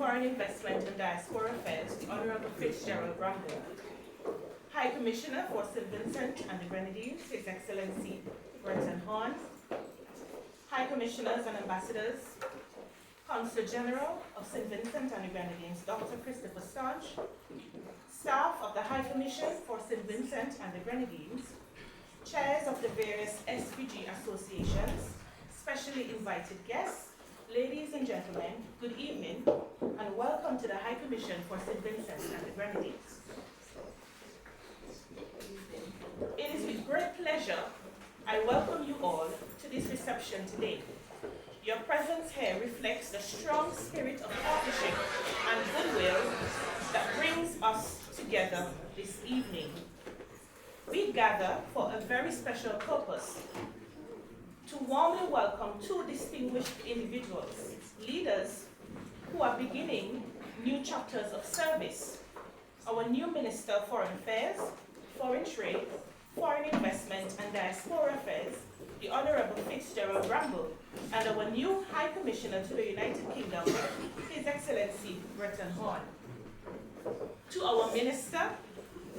Foreign Investment and Diaspora Affairs, the Honorable Fitz-Gerald Bramble. High Commissioner for St. Vincent and the Grenadines, His Excellency Brenton Horn. High Commissioners and Ambassadors, Consul General of St. Vincent and the Grenadines, Dr. Christopher Staunch. Staff of the High Commission for St. Vincent and the Grenadines, chairs of the various SPG associations, specially invited guests, ladies and gentlemen, good evening, and welcome to the High Commission for St. Vincent and the Grenadines. It is with great pleasure I welcome you all to this reception today. Your presence here reflects the strong spirit of partnership and goodwill that brings us together this evening. We gather for a very special purpose: to warmly welcome two distinguished individuals, leaders who are beginning new chapters of service. Our new Minister of Foreign Affairs, Foreign Trade, Foreign Investment and Diaspora Affairs, the Honorable Fitz-Gerald Bramble, and our new High Commissioner to the United Kingdom, His Excellency Brenton Horn. To our Minister,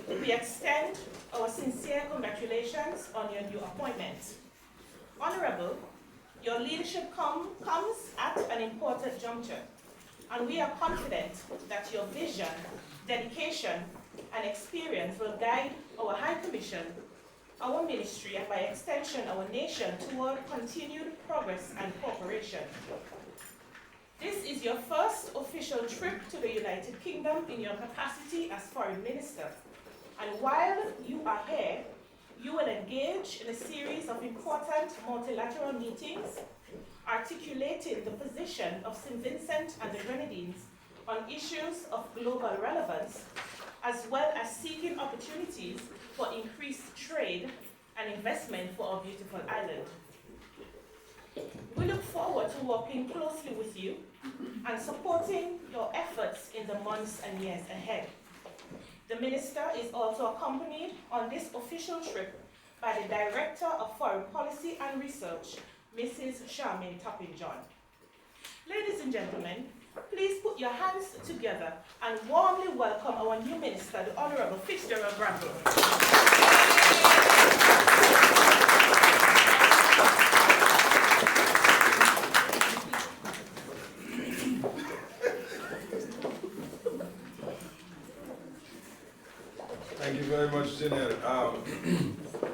we extend our sincere congratulations on your new appointment. Honorable, your leadership comes at an important juncture, and we are confident that your vision, dedication, and experience will guide our High Commission, our ministry, and by extension our nation toward continued progress and cooperation. This is your first official trip to the United Kingdom in your capacity as Foreign Minister, and while you are here, you will engage in a series of important multilateral meetings articulating the position of St. Vincent and the Grenadines on issues of global relevance, as well as seeking opportunities for increased trade and investment for our beautiful island. We look forward to working closely with you and supporting your efforts in the months and years ahead. The Minister is also accompanied on this official trip by the Director of Foreign Policy and Research, Mrs. Charmaine Topping-John. Ladies and gentlemen, please put your hands together and warmly welcome our new Minister, the Honorable Fitz-Gerald Bramble. Thank you very much, Janelle.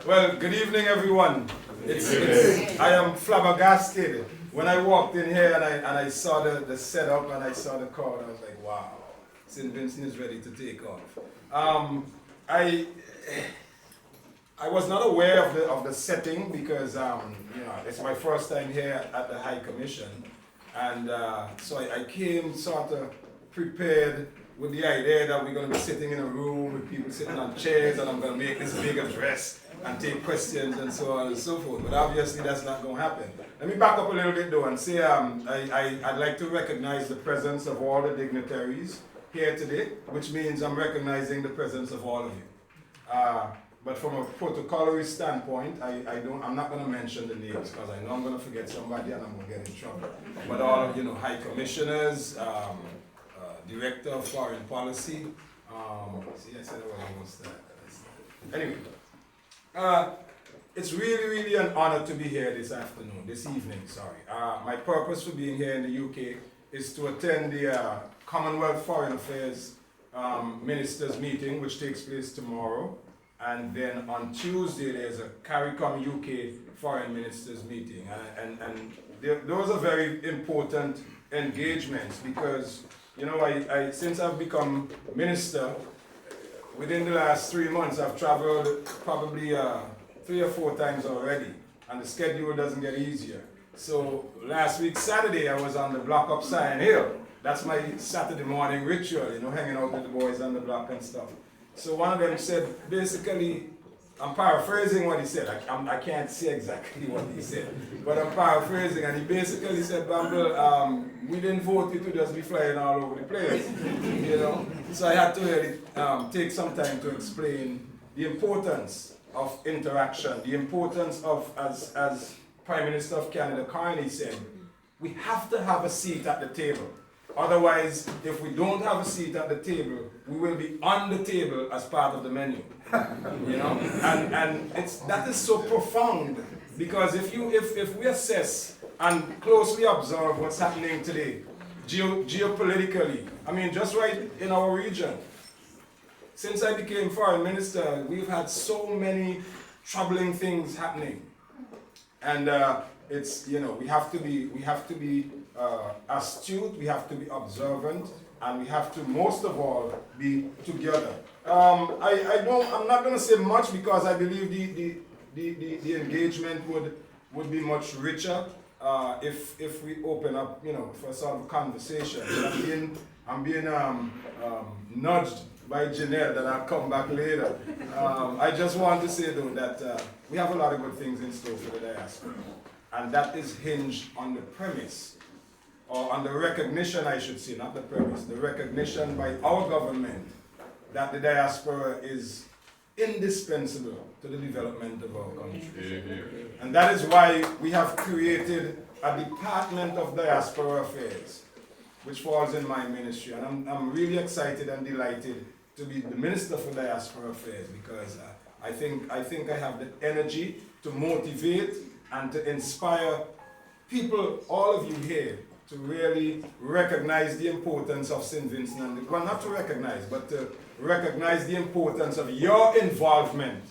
Well, good evening, everyone. I am flabbergasted. When I walked in here and I saw the setup and I saw the crowd, I was like, wow, St. Vincent is ready to take off. I was not aware of the setting because it's my first time here at the High Commission, and so I came sort of prepared with the idea that we're going to be sitting in a room with people sitting on chairs and I'm going to make this big address and take questions and so on and so forth. But obviously that's not going to happen. Let me back up a little bit though and say I'd like to recognize the presence of all the dignitaries here today, which means I'm recognizing the presence of all of you. But from a protocolary standpoint, I'm not going to mention the names because I know I'm going to forget somebody and I'm going to get in trouble. But all of High Commissioners, Director of Foreign Policy. See, I said I almost anyway, it's really an honor to be here this evening. My purpose for being here in the UK is to attend the Commonwealth Foreign Affairs Ministers meeting, which takes place tomorrow. And then on Tuesday, there's a CARICOM UK Foreign Ministers meeting. And those are very important engagements because since I've become minister, within the last 3 months, I've traveled probably 3 or 4 times already, and the schedule doesn't get easier. So last week, Saturday, I was on the block up Sion Hill. That's my Saturday morning ritual, hanging out with the boys on the block and stuff. So one of them said, basically, I'm paraphrasing what he said. I can't say exactly what he said, but I'm paraphrasing, and he basically said, Bramble, we didn't vote you to just be flying all over the place, So I had to really take some time to explain the importance of interaction, the importance of, as Prime Minister of Canada Carney said, we have to have a seat at the table. Otherwise, if we don't have a seat at the table, we will be on the table as part of the menu. You know, and that is so profound, because if we assess and closely observe what's happening today, geopolitically, I mean, just right in our region, since I became foreign minister, we've had so many troubling things happening, and it's, you know, we have to be astute, we have to be observant, and we have to, most of all, be together. I'm not going to say much, because I believe the engagement would be much richer if we open up, you know, for sort of conversation. I'm being nudged by Janelle that I'll come back later. I just want to say though that we have a lot of good things in store for the diaspora, and that is hinged on the premise, or on the recognition, I should say, not the premise, the recognition by our government that the diaspora is indispensable to the development of our country. And that is why we have created a Department of Diaspora Affairs, which falls in my ministry. And I'm really excited and delighted to be the Minister for Diaspora Affairs, because I think I have the energy to motivate and to inspire people, all of you here, to really recognize the importance of St. Vincent and well, not to recognize, but to recognize the importance of your involvement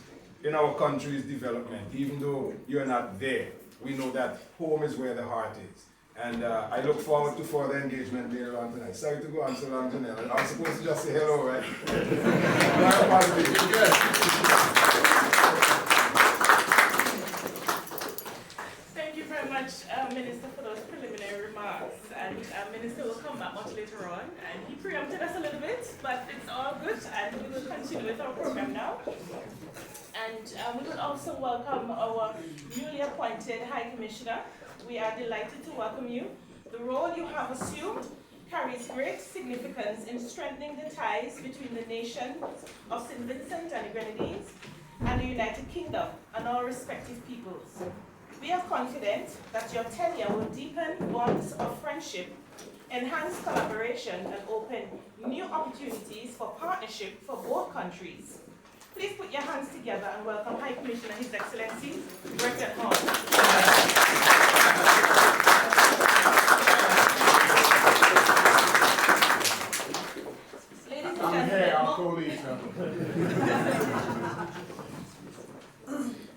in our country's development, even though you're not there. We know that home is where the heart is. And I look forward to further engagement later on tonight. Sorry to go on so long, Janelle. I was supposed to just say hello, right? My apologies. Minister, for those preliminary remarks, and Minister will come back much later on, and he preempted us a little bit, but it's all good, and we will continue with our program now. And we will also welcome our newly appointed High Commissioner. We are delighted to welcome you. The role you have assumed carries great significance in strengthening the ties between the nation of St. Vincent and the Grenadines and the United Kingdom and our respective peoples. We are confident that your tenure will deepen bonds of friendship, enhance collaboration, and open new opportunities for partnership for both countries. Please put your hands together and welcome High Commissioner, His Excellency, Bretton Hall. Ladies and gentlemen,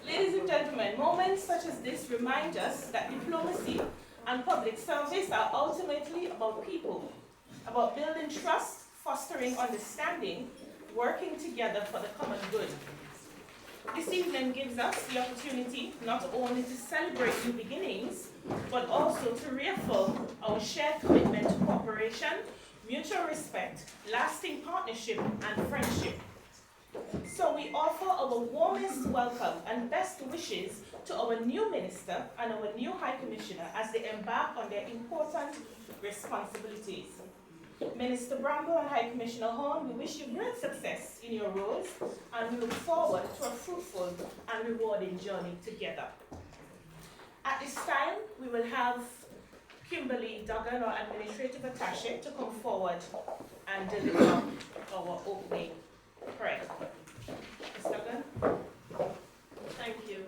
ladies and gentlemen, moments such as this remind us that diplomacy and public service are ultimately about people, about building trust, fostering understanding, working together for the common good. This evening gives us the opportunity not only to celebrate new beginnings, but also to reaffirm our shared commitment to cooperation, mutual respect, lasting partnership, and friendship. So we offer our warmest welcome and best wishes to our new Minister and our new High Commissioner as they embark on their important responsibilities. Minister Bramble and High Commissioner Horn, we wish you great success in your roles, and we look forward to a fruitful and rewarding journey together. At this time, we will have Kimberly Duggan, our Administrative Attaché, to come forward and deliver our opening prayer. Ms. Duggan? Thank you.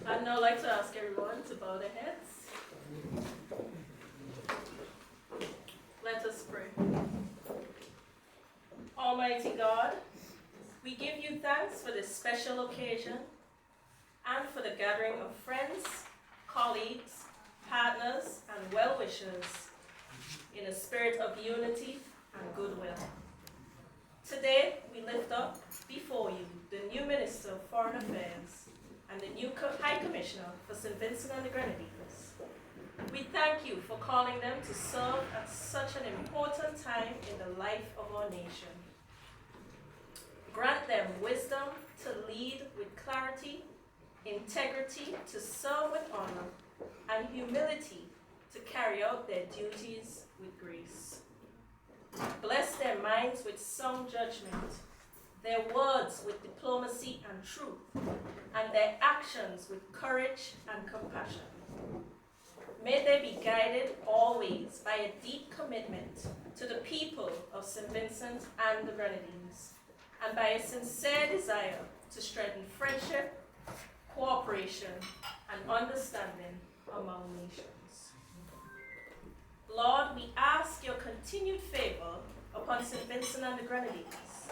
I'd now like to ask everyone to bow their heads. Let us pray. Almighty God, we give you thanks for this special occasion and for the gathering of friends, colleagues, partners, and well-wishers in a spirit of unity and goodwill. Today, we lift up before you the new Minister of Foreign Affairs and the new High Commissioner for St. Vincent and the Grenadines. We thank you for calling them to serve at such an important time in the life of our nation. Grant them wisdom to lead with clarity, integrity to serve with honor, and humility to carry out their duties with grace. Bless their minds with sound judgment, their words with diplomacy and truth, and their actions with courage and compassion. May they be guided all always by a deep commitment to the people of St. Vincent and the Grenadines, and by a sincere desire to strengthen friendship, cooperation, and understanding among nations. Lord, we ask your continued favor upon St. Vincent and the Grenadines.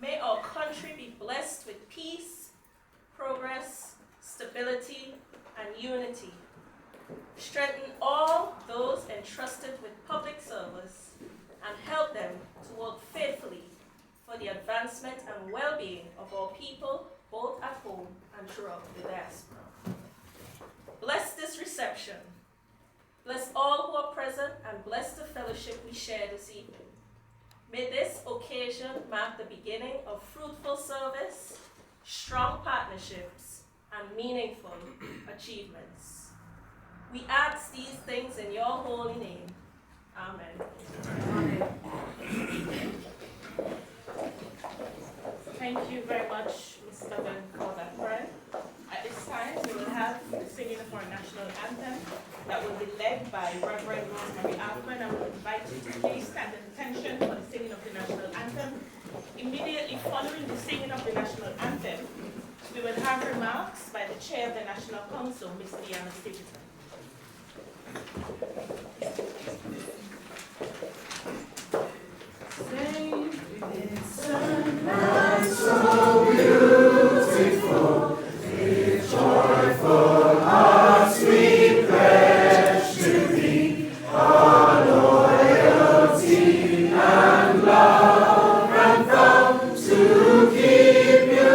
May our country be blessed with peace, progress, stability, and unity. Strengthen all those entrusted with public service and help them to work faithfully for the advancement and well-being of our people, both at home and throughout the diaspora. Bless this reception. Bless all who are present and bless the fellowship we share this evening. May this occasion mark the beginning of fruitful service, strong partnerships, and meaningful achievements. We ask these things in your holy name. Amen. Thank you very much, Mr. Ben, for that prayer. At this time, we will have the singing of our national anthem that will be led by Reverend Rosemary Alfman. I will invite you to please stand at attention for the singing of the national anthem. Immediately following the singing of the national anthem, we will have remarks by the Chair of the National Council, Ms. Diana Stevenson. Saint Vincent, land so beautiful, with joyful hearts we pledge to thee our loyalty and love, and vow to keep you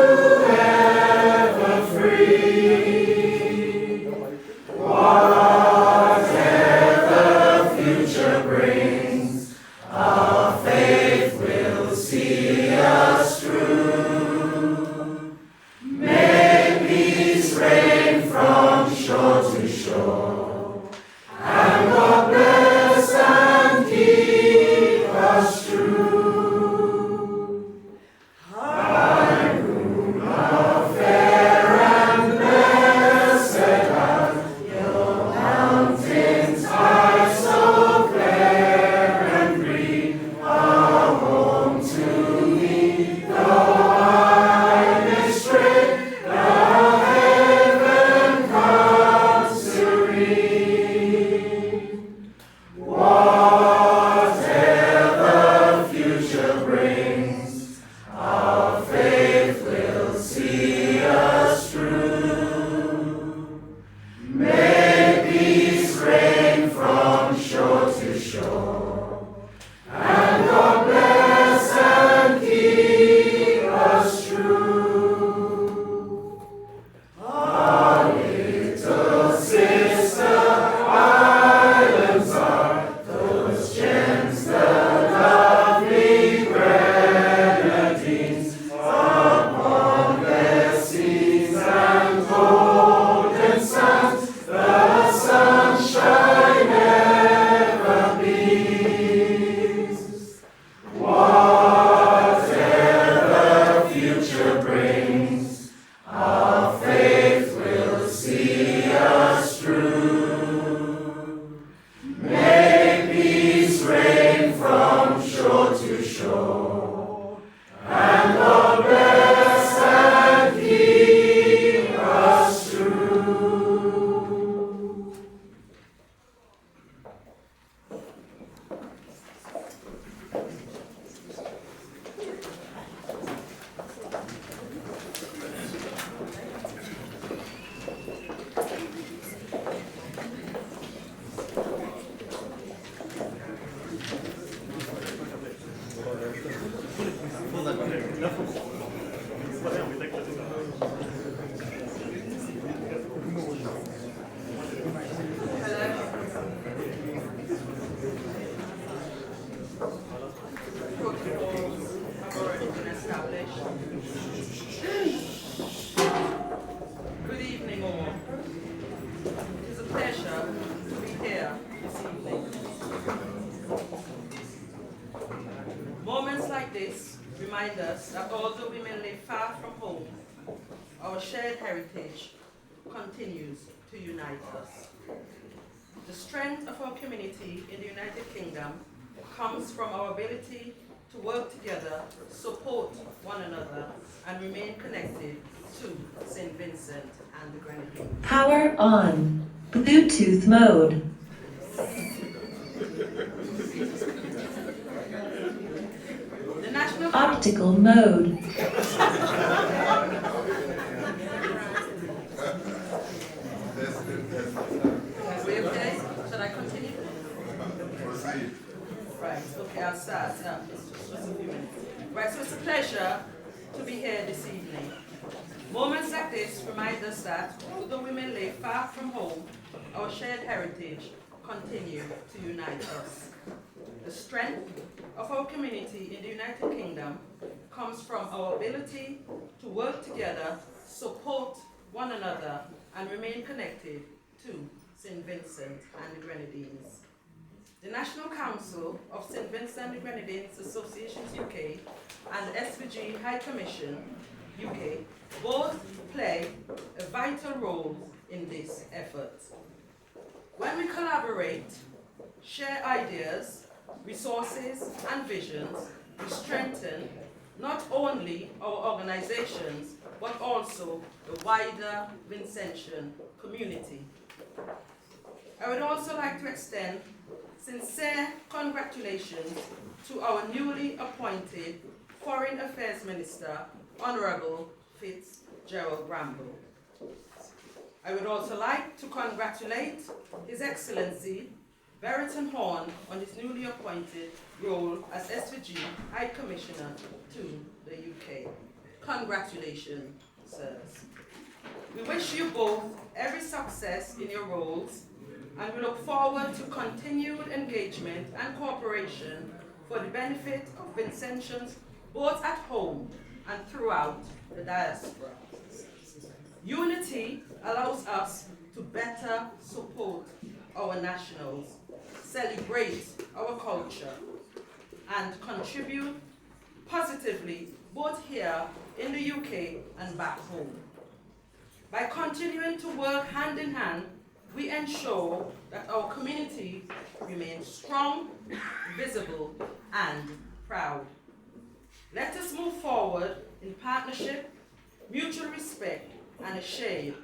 ever free. Whatever future brings, our faith will see us through. May peace reign from shore to shore, and God bless and keep us true. Thy room of fair and blessed art, your mountains high so fair and green, a home to me, though I may stray, the heaven comes serene. Whatever future brings, our faith will see us through. May peace reign from shore to shore, and God bless and keep us true. Our little sister islands are those gems, the lovely grenadines, upon their seas and golden sands the sunshine ever beams. Whatever future brings, our faith will see us through. May peace reign from shore to shore, and God bless and keep us true. Protocols have already been established. Good evening, all. It is a pleasure to be here this evening. Moments like this remind us that although we may live far from home, our shared heritage continues to unite us. The strength of our community in the United Kingdom comes from our ability to work together, support one another, and remain connected to St. Vincent and the Grenadines. Power on. Bluetooth mode. The National Optical mode. Are we okay? Shall I continue? Right, okay, I'll start. Just a few minutes. Right, so it's a pleasure to be here this evening. Moments like this remind us that, although we may live far from home, our shared heritage continue to unite us. The strength of our community in the United Kingdom comes from our ability to work together, support one another, and remain connected to St. Vincent and the Grenadines. The National Council of St. Vincent and the Grenadines Associations UK and the SVG High Commission UK both play a vital role in this effort. When we collaborate, share ideas, resources, and visions, we strengthen not only our organizations, but also the wider Vincentian community. I would also like to extend sincere congratulations to our newly appointed Foreign Affairs Minister, Honorable Fitz-Gerald Bramble. I would also like to congratulate His Excellency Brereton Horn on his newly appointed role as SVG High Commissioner to the UK. Congratulations, sirs. We wish you both every success in your roles, and we look forward to continued engagement and cooperation for the benefit of Vincentians both at home and throughout the diaspora. Unity allows us to better support our nationals, celebrate our culture, and contribute positively both here in the UK and back home. By continuing to work hand in hand, we ensure that our community remains strong, visible, and proud. Let us move forward in partnership, mutual respect, and a shared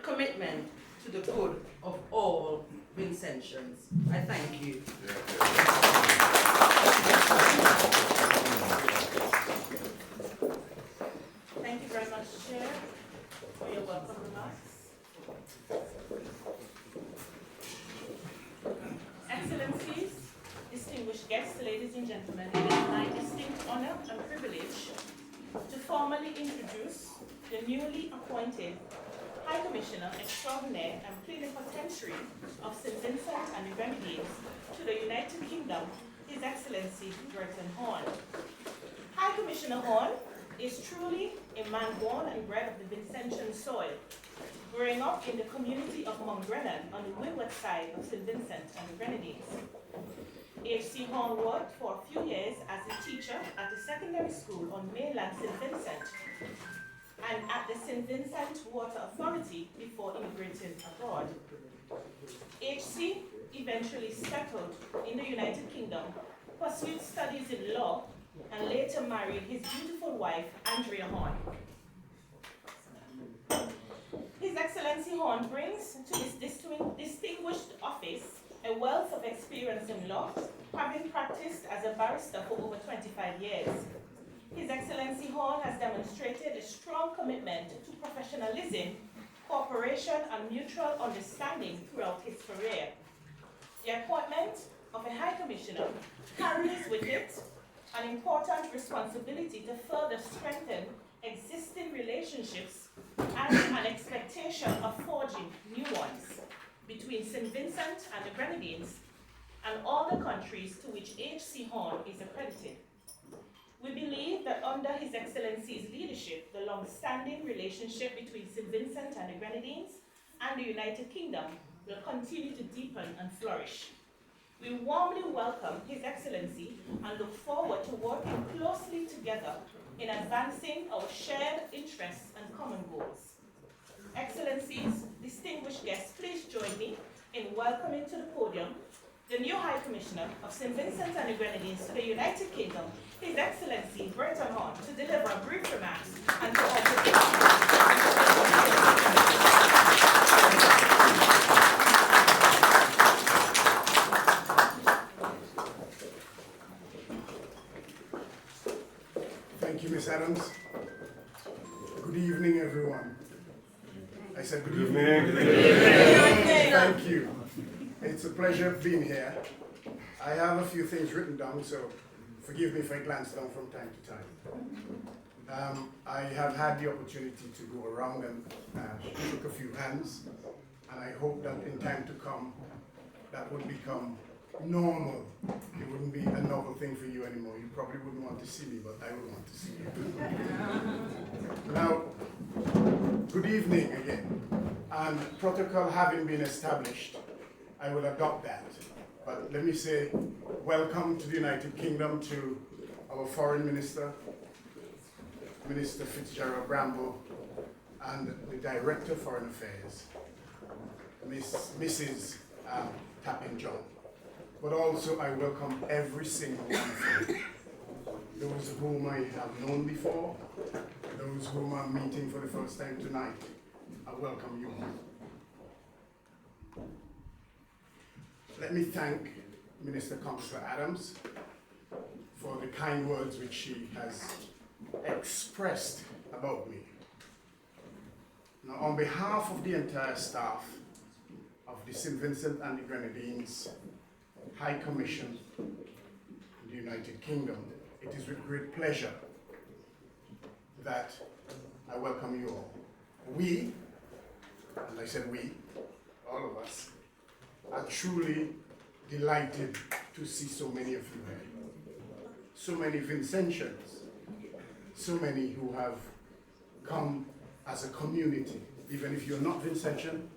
commitment to the good of all Vincentians. I thank you. Thank you very much, Chair, for your welcome remarks. Excellencies, distinguished guests, ladies and gentlemen, it is my distinct honor and privilege to formally introduce the newly appointed High Commissioner Extraordinaire and Plenipotentiary of St. Vincent and the Grenadines to the United Kingdom, His Excellency Brereton Horn. High Commissioner Horn is truly a man born and bred of the Vincentian soil, growing up in the community of Mount Brennan on the windward side of St. Vincent and the Grenadines. H.C. Horn worked for a few years as a teacher at the secondary school on mainland St. Vincent and at the St. Vincent Water Authority before immigrating abroad. H.C. eventually settled in the United Kingdom, pursued studies in law, and later married his beautiful wife, Andrea Horn. His Excellency Horn brings to this distinguished office a wealth of experience in law, having practiced as a barrister for over 25 years. His Excellency Horn has demonstrated a strong commitment to professionalism, cooperation, and mutual understanding throughout his career. The appointment of a High Commissioner carries with it an important responsibility to further strengthen existing relationships and an expectation of forging new ones between St. Vincent and the Grenadines and all the countries to which H.C. Horn is accredited. We believe that under His Excellency's leadership, the long-standing relationship between St. Vincent and the Grenadines and the United Kingdom will continue to deepen and flourish. We warmly welcome His Excellency and look forward to working closely together in advancing our shared interests and common goals. Excellencies, distinguished guests, please join me in welcoming to the podium the new High Commissioner of St. Vincent and the Grenadines to the United Kingdom, His Excellency Burton Horn, to deliver a brief remarks and to Thank you, Miss Adams. Good evening, everyone. I said good evening. Good evening. Thank you. It's a pleasure being here. I have a few things written down, so forgive me if I glance down from time to time. I have had the opportunity to go around and shook a few hands, and I hope that in time to come, that would become normal. It wouldn't be a novel thing for you anymore. You probably wouldn't want to see me, but I would want to see you. Now, good evening again. And protocol having been established, I will adopt that. But let me say, welcome to the United Kingdom to our Foreign Minister, Minister Fitz-Gerald Bramble, and the Director of Foreign Affairs, Mrs. Tappin John. But also I welcome every single one of you. Those whom I have known before, those whom I'm meeting for the first time tonight, I welcome you all. Let me thank Minister Councillor Adams for the kind words which she has expressed about me. Now, on behalf of the entire staff of the St. Vincent and the Grenadines High Commission in the United Kingdom, it is with great pleasure that I welcome you all. We, and I said we, all of us, are truly delighted to see so many of you here. So many Vincentians, so many who have come as a community. Even if you're not Vincentian,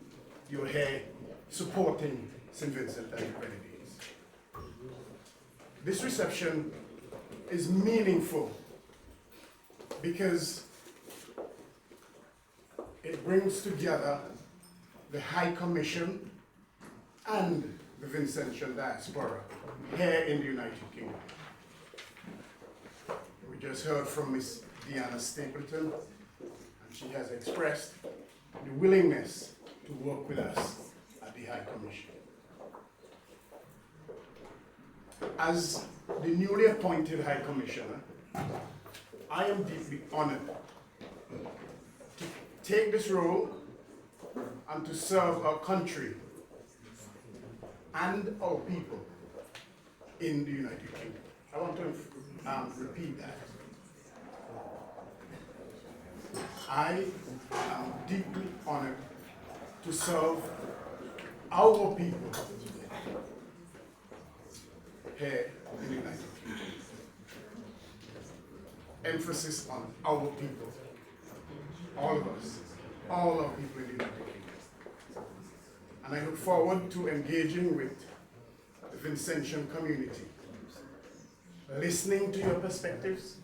you're here supporting St. Vincent and the Grenadines. This reception is meaningful because it brings together the High Commission and the Vincentian diaspora here in the United Kingdom. We just heard from Miss Deanna Stapleton, and she has expressed the willingness to work with us at the High Commission. As the newly appointed High Commissioner, I am deeply honored to take this role and to serve our country and our people in the United Kingdom. I want to repeat that. I am deeply honored to serve our people here in the United Kingdom. Emphasis on our people. All of us. All our people in the United Kingdom. And I look forward to engaging with the Vincentian community, listening to your perspectives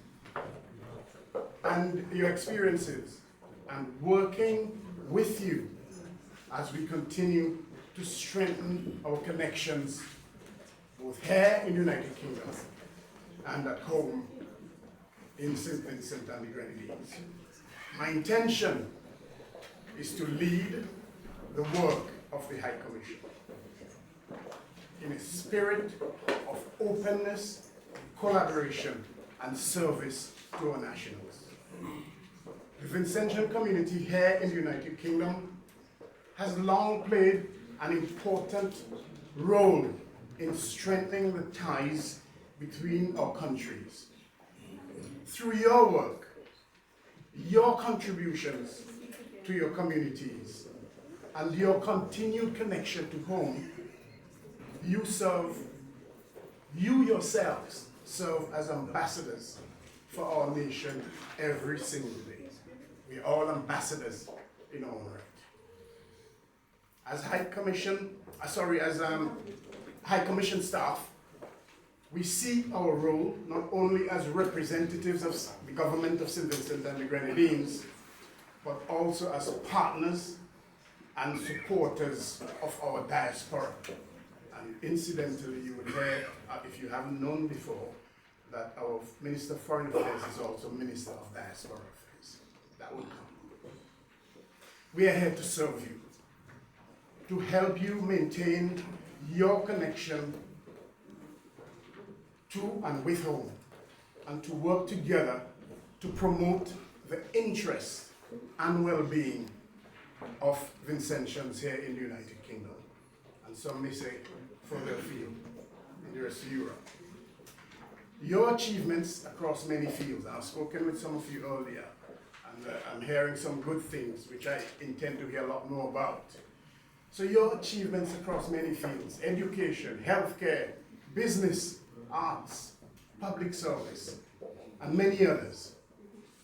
and your experiences, and working with you as we continue to strengthen our connections both here in the United Kingdom and at home in St. Vincent and the Grenadines. My intention is to lead the work of the High Commission in a spirit of openness, collaboration, and service to our nationals. The Vincentian community here in the United Kingdom has long played an important role in strengthening the ties between our countries. Through your work, your contributions to your communities, and your continued connection to home, you yourselves serve as ambassadors for our nation every single day. We are all ambassadors in our own right. As High Commission staff, we see our role not only as representatives of the government of St. Vincent and the Grenadines, but also as partners and supporters of our diaspora. And incidentally, you would hear, if you haven't known before, that our Minister of Foreign Affairs is also Minister of Diaspora Affairs. That will come. We are here to serve you, to help you maintain your connection to and with home, and to work together to promote the interest and well-being of Vincentians here in the United Kingdom, and some may say further afield in the rest of Europe. Your achievements across many fields, and I've spoken with some of you earlier, and I'm hearing some good things which I intend to hear a lot more about. So your achievements across many fields, education, healthcare, business, arts, public service, and many others,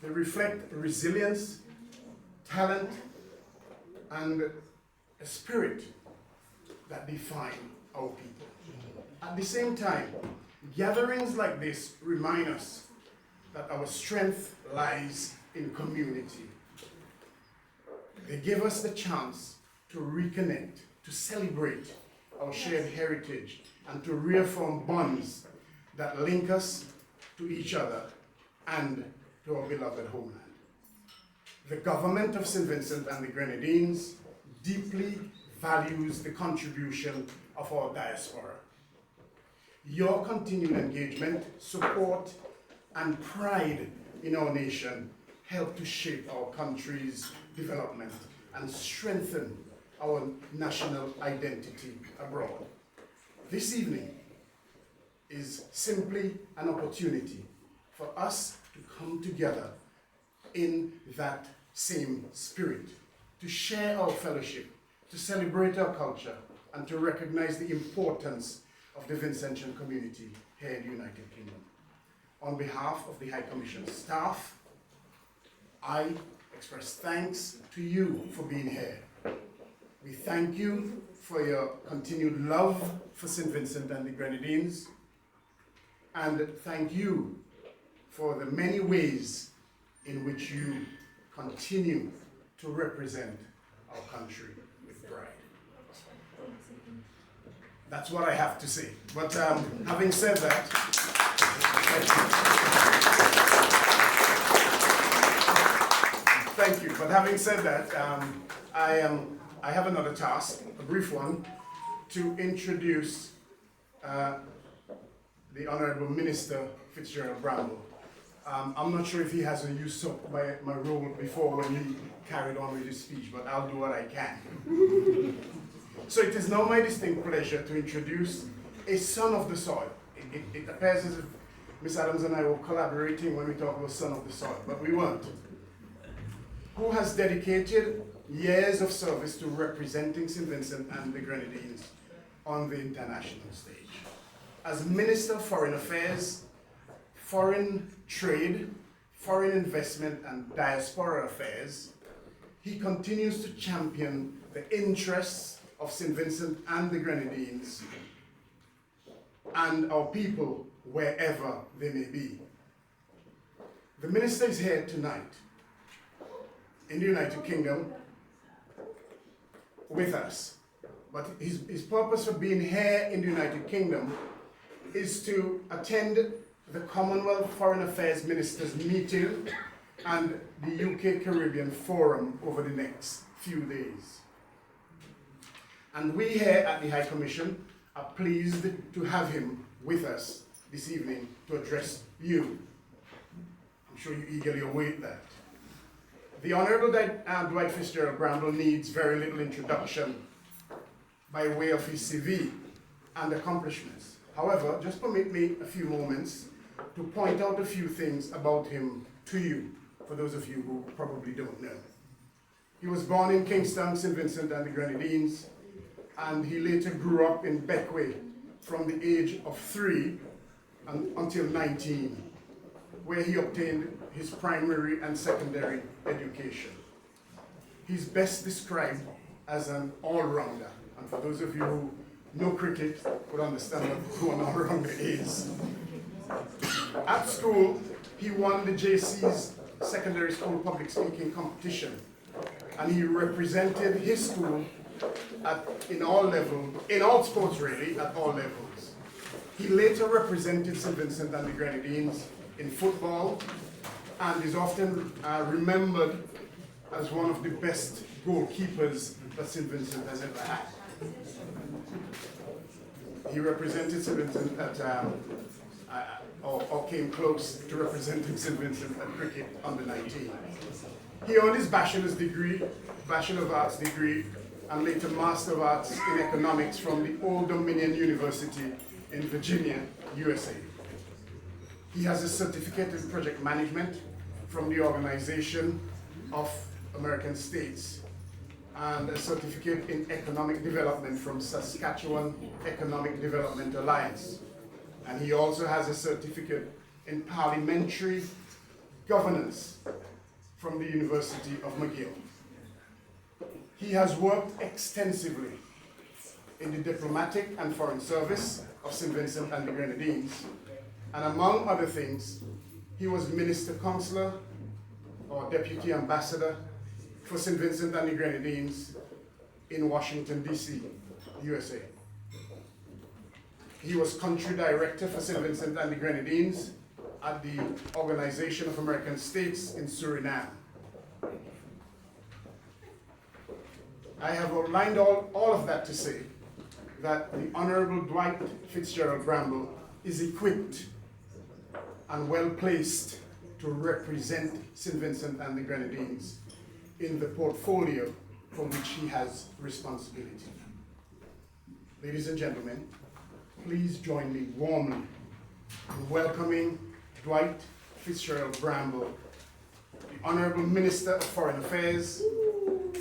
they reflect resilience, talent, and a spirit that define our people. At the same time, gatherings like this remind us that our strength lies in community. They give us the chance to reconnect, to celebrate our shared heritage, and to reaffirm bonds that link us to each other and to our beloved homeland. The government of St. Vincent and the Grenadines deeply values the contribution of our diaspora. Your continued engagement, support, and pride in our nation help to shape our country's development and strengthen our national identity abroad. This evening is simply an opportunity for us to come together in that same spirit, to share our fellowship, to celebrate our culture, and to recognize the importance of the Vincentian community here in the United Kingdom. On behalf of the High Commission staff, I express thanks to you for being here. We thank you for your continued love for St. Vincent and the Grenadines, and thank you for the many ways in which you continue to represent our country with pride. That's what I have to say. But having said that, thank you. But having said that, I have another task, a brief one, to introduce the Honourable Minister Fitz-Gerald Bramble. I'm not sure if he has usurped my role before when he carried on with his speech, but I'll do what I can. So it is now my distinct pleasure to introduce a son of the soil. It appears as if Ms. Adams and I were collaborating when we talk about son of the soil, but we weren't. Who has dedicated years of service to representing St. Vincent and the Grenadines on the international stage. As Minister of Foreign Affairs, Foreign Trade, Foreign Investment and Diaspora Affairs, he continues to champion the interests of St. Vincent and the Grenadines and our people wherever they may be. The Minister is here tonight in the United Kingdom with us, but his purpose for being here in the United Kingdom is to attend the Commonwealth Foreign Affairs Ministers meeting and the UK Caribbean Forum over the next few days. And we here at the High Commission are pleased to have him with us this evening to address you. I'm sure you eagerly await that. The Honourable Dwight Fitz-Gerald Bramble needs very little introduction by way of his CV and accomplishments. However, just permit me a few moments to point out a few things about him to you, for those of you who probably don't know. He was born in Kingston, St. Vincent and the Grenadines, and he later grew up in Beckway from the age of 3 until 19, where he obtained his primary and secondary education. He's best described as an all-rounder, and for those of you who know cricket would understand who an all-rounder is. At school, he won the JC's secondary school public speaking competition, and he represented his school in all sports really, at all levels. He later represented St. Vincent and the Grenadines in football and is often remembered as one of the best goalkeepers that St. Vincent has ever had. He represented St. Vincent or came close to representing St. Vincent at cricket under 19. He earned his bachelor's degree, Bachelor of Arts degree, and later Master of Arts in Economics from the Old Dominion University in Virginia, USA. He has a certificate in project management from the Organization of American States and a certificate in economic development from Saskatchewan Economic Development Alliance. And he also has a certificate in parliamentary governance from the University of McGill. He has worked extensively in the diplomatic and foreign service of St. Vincent and the Grenadines, and among other things, he was Minister Consular or Deputy Ambassador for St. Vincent and the Grenadines in Washington, D.C., USA. He was Country Director for St. Vincent and the Grenadines at the Organization of American States in Suriname. I have outlined all of that to say that the Honorable Dwight Fitz-Gerald Bramble is equipped and well placed to represent St. Vincent and the Grenadines in the portfolio for which he has responsibility. Ladies and gentlemen, please join me warmly in welcoming Dwight Fitz-Gerald Bramble, the Honorable Minister of Foreign Affairs,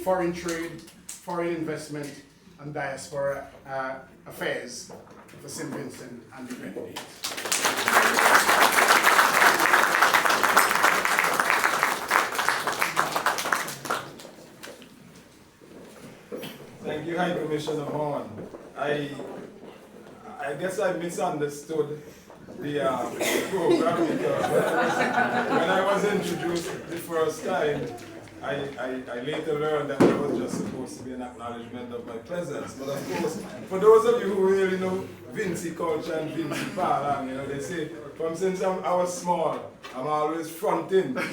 Foreign Trade, Foreign Investment, and Diaspora Affairs for St. Vincent and the Grenadines. Thank you, High Commissioner Horn. I guess I misunderstood the program because when I was introduced the first time, I later learned that it was just supposed to be an acknowledgement of my presence. But of course, for those of you who really know Vinci culture and Vinci parlance, you know, they say, since I was small, I'm always fronting. You know? So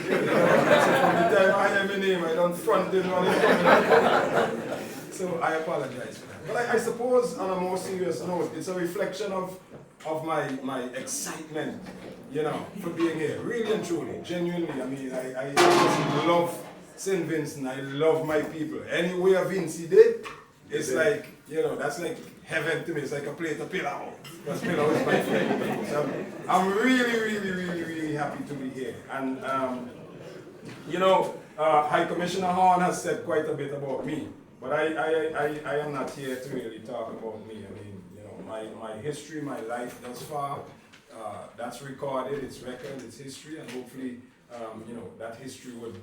from the time I hear my name, I don't front in when it's coming. So I apologize for that. But I suppose on a more serious note, it's a reflection of my excitement, you know, for being here. Really and truly, genuinely. I mean, I just love St. Vincent. I love my people. Anywhere Vinci did, it's like, you know, that's like heaven to me. It's like a plate of pilau. Because pilau is my favorite. So I'm really happy to be here. And, you know, High Commissioner Horn has said quite a bit about me. But I am not here to really talk about me. I mean, you know, my history, my life thus far, that's recorded, it's record, it's history, and hopefully, you know, that history would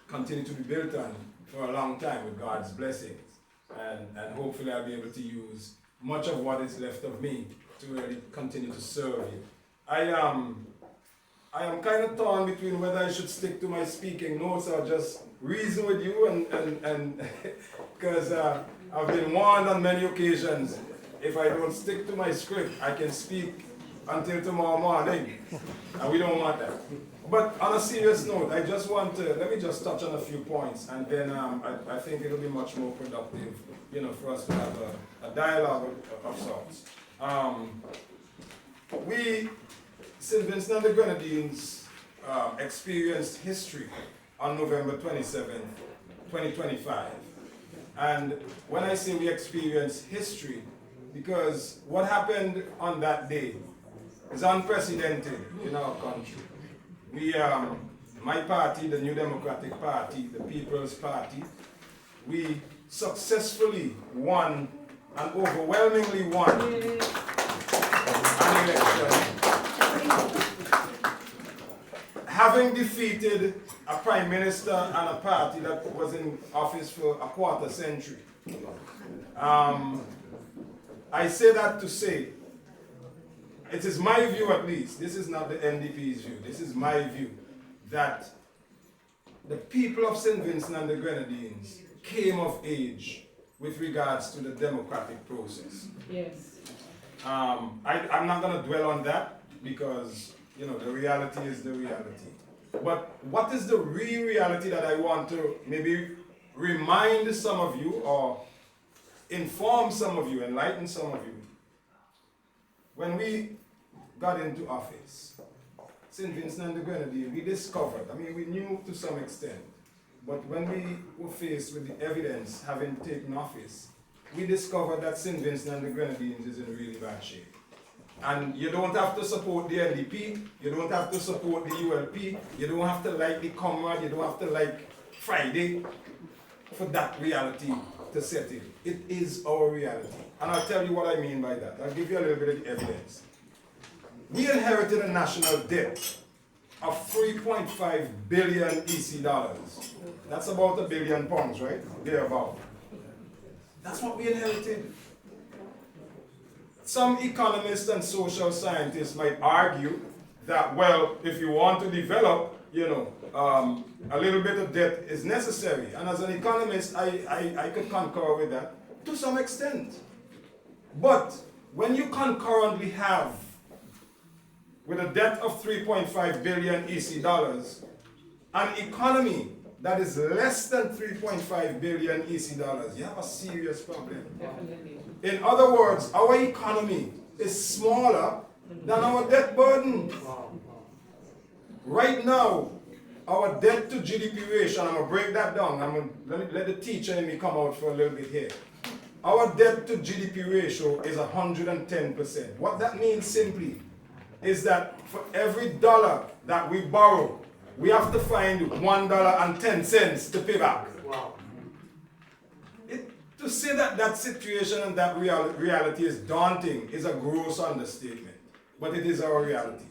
continue to be built on for a long time with God's blessings. And hopefully I'll be able to use much of what is left of me to really continue to serve you. I am kind of torn between whether I should stick to my speaking notes or just reason with you, and because I've been warned on many occasions, if I don't stick to my script, I can speak until tomorrow morning, and we don't want that. But on a serious note, I just want to, let me just touch on a few points, and then I think it'll be much more productive, you know, for us to have a dialogue of sorts. We, St. Vincent and the Grenadines, experienced history on November 27th, 2025. And when I say we experienced history, because what happened on that day is unprecedented in our country. We, my party, the New Democratic Party, the People's Party, we successfully won and overwhelmingly won an election, having defeated a prime minister and a party that was in office for a quarter century. I say that to say, it is my view at least, this is not the NDP's view, this is my view, that the people of St. Vincent and the Grenadines came of age with regards to the democratic process. Yes. I'm not going to dwell on that because, you know, the reality is the reality. But what is the real reality that I want to maybe remind some of you or inform some of you, enlighten some of you? When we got into office, St. Vincent and the Grenadines, we discovered, I mean, we knew to some extent, but when we were faced with the evidence having taken office, we discovered that St. Vincent and the Grenadines is in really bad shape. And you don't have to support the NDP, you don't have to support the ULP, you don't have to like the Comrade, you don't have to like Friday for that reality to set in. It is our reality. And I'll tell you what I mean by that. I'll give you a little bit of evidence. We inherited a national debt of 3.5 billion EC dollars. That's about £1 billion, right? Thereabout. That's what we inherited. Some economists and social scientists might argue that, well, if you want to develop, you know, a little bit of debt is necessary. And as an economist, I could concur with that to some extent. But when you concurrently have, with a debt of 3.5 billion EC dollars, an economy that is less than 3.5 billion EC dollars, you have a serious problem. Definitely. In other words, our economy is smaller than our debt burden. Right now, our debt to GDP ratio, and I'm going to break that down, let the teacher in me come out for a little bit here. Our debt to GDP ratio is 110%. What that means simply is that for every dollar that we borrow, we have to find $1.10 to pay back. Wow. To say that that situation and that reality is daunting is a gross understatement, but it is our reality.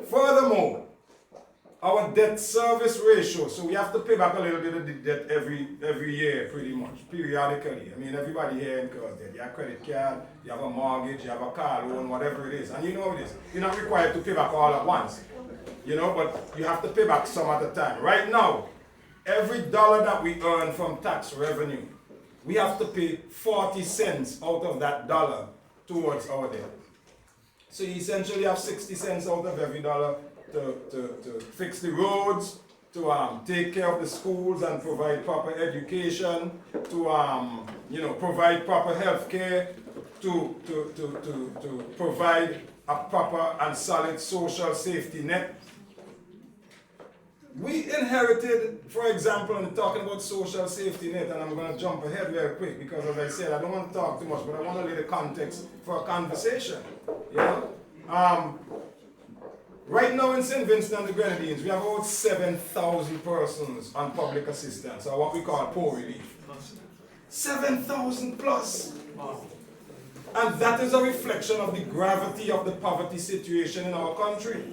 Furthermore, our debt service ratio, so we have to pay back a little bit of the debt every year, pretty much, periodically. I mean, everybody here incurs debt. You have a credit card, you have a mortgage, you have a car loan, whatever it is, and you know it is. You're not required to pay back all at once, you know, but you have to pay back some at a time. Right now, every dollar that we earn from tax revenue, we have to pay 40 cents out of that dollar towards our debt. So you essentially have 60 cents out of every dollar to fix the roads, to take care of the schools and provide proper education, to provide proper health care, to provide a proper and solid social safety net. We inherited, for example, and talking about social safety net, and I'm going to jump ahead very quick because, as I said, I don't want to talk too much, but I want to lay the context for a conversation. You know? Right now in St. Vincent and the Grenadines, we have about 7,000 persons on public assistance, or what we call poor relief. 7,000 plus. And that is a reflection of the gravity of the poverty situation in our country.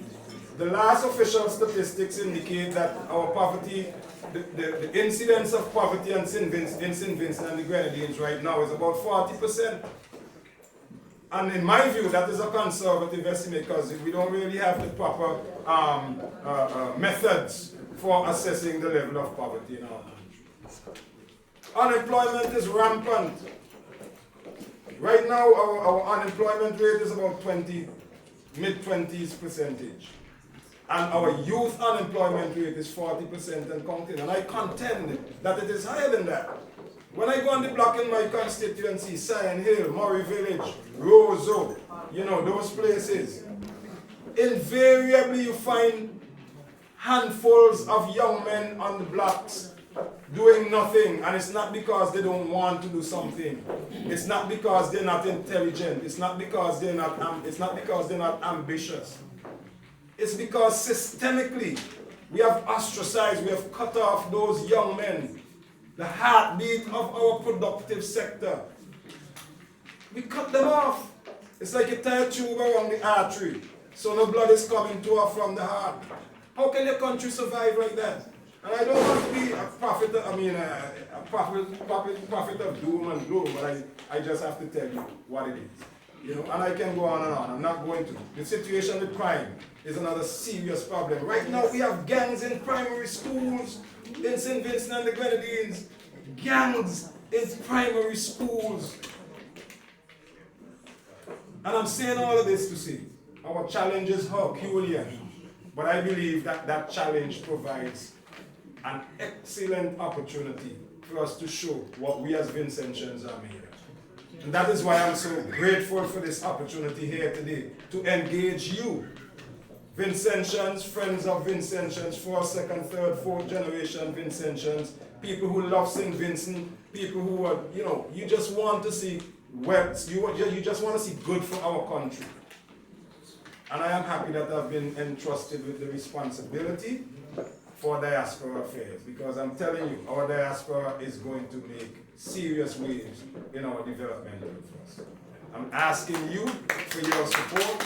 The last official statistics indicate that our poverty, the incidence of poverty in St. Vincent and the Grenadines right now is about 40%. And in my view, that is a conservative estimate because we don't really have the proper methods for assessing the level of poverty in our country. Unemployment is rampant. Right now, our unemployment rate is about mid-20s%. And our youth unemployment rate is 40% and counting. And I contend that it is higher than that. When I go on the block in my constituency, Sion Hill, Murray Village, Roseau, you know, those places, invariably you find handfuls of young men on the blocks doing nothing. And it's not because they don't want to do something. It's not because they're not intelligent. It's not because they're not ambitious. It's because systemically we have ostracized, we have cut off those young men, the heartbeat of our productive sector. We cut them off. It's like a tie tube around the artery, so no blood is coming to or from the heart. How can your country survive like that? And I don't want to be a prophet, prophet of doom and gloom, but I just have to tell you what it is. You know, and I can go on and on. I'm not going to. The situation with crime is another serious problem. Right now we have gangs in primary schools in St. Vincent and the Grenadines. Gangs in primary schools. And I'm saying all of this to say, our challenge is Herculean. But I believe that that challenge provides an excellent opportunity for us to show what we as Vincentians are made of. And that is why I'm so grateful for this opportunity here today to engage you, Vincentians, friends of Vincentians, first, second, third, fourth generation Vincentians, people who love St. Vincent, people who are, you know, you just want to see you just want to see good for our country. And I am happy that I've been entrusted with the responsibility for diaspora affairs, because I'm telling you, our diaspora is going to make serious waves in our development of us. I'm asking you for your support.